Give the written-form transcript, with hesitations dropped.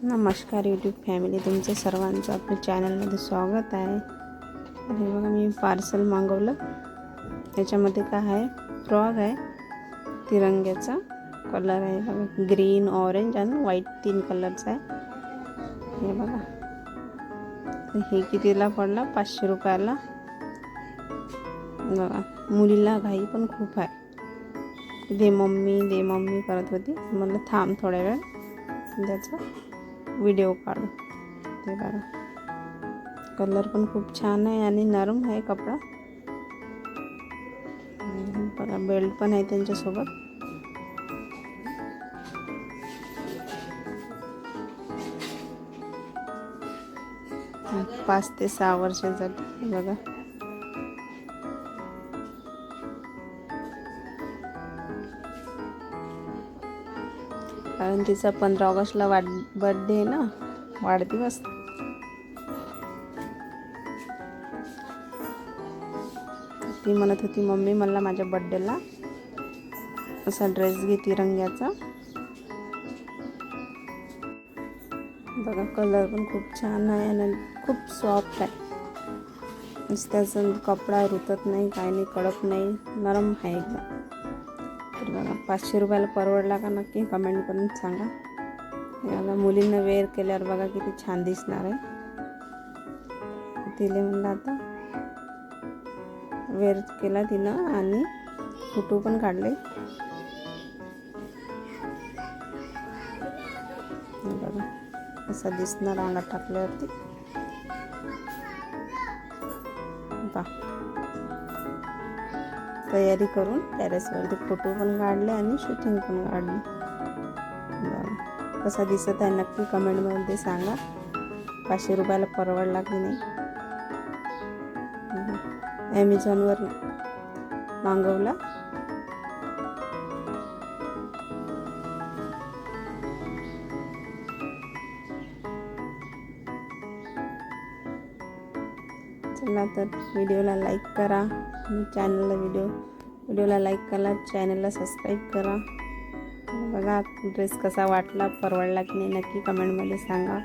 नमस्कार YouTube family, तुमचं सर्वांचं आपल्या चॅनलमध्ये स्वागत आहे. हे बघा, मी पार्सल मागवलं. याच्यामध्ये काय आहे, फ्रॉक आहे, तिरंग्याचा कलर आहे बघा, ग्रीन, ऑरेंज आणि व्हाईट 3 कलरचा आहे. हे बघा, हे कितीला पडला? 500 रुपयाला. बघा, मुलीला घाई पण खूप आहे, दे मम्मी करत होती. म्हटलं थांब थोड्या वेळ, त्याचा व्हिडिओ काढू. ते बघा, कलर पण खूप छान आहे आणि नरम आहे कपडा. बघा, बेल्ट पण आहे त्यांच्यासोबत. पाच ते 6 वर्षासाठी. बघा, कारण तिचा 15 ऑगस्टला बर्थडे आहे ना, वाढदिवस. ती म्हणत होती, मम्मी मला माझ्या बर्थडेला असा ड्रेस घे तिरंग्याचा. बघा, कलर पण खूप छान आहे आणि खूप सॉफ्ट आहे. त्याचा कपडा रुतत नाही, काही नाही, कडक नाही, नरम आहे एकदम. तर बघा, 500 रुपयाला परवडला का नक्की कमेंट करून सांगा. याला मुलींना वेअर केल्यावर बघा किती छान दिसणार आहे. तिला म्हणलं आता वेअर केला तिनं आणि फोटो पण काढले. बघा, असा दिसणार अंगात टाकल्यावरती. तयारी करून टेरेसवरती फोटो पण काढले आणि शूटिंग पण काढली. कसा दिसत आहे नक्की कमेंटमध्ये सांगा. 500 रुपयाला परवडला की नाही. ॲमेझॉनवर मागवला. चला तर व्हिडिओला लाईक करा आणि व्हिडिओला लाईक करा, चॅनलला सबस्क्राईब करा. बघा, ड्रेस कसा वाटला, परवडला की नाही नक्की कमेंटमध्ये सांगा.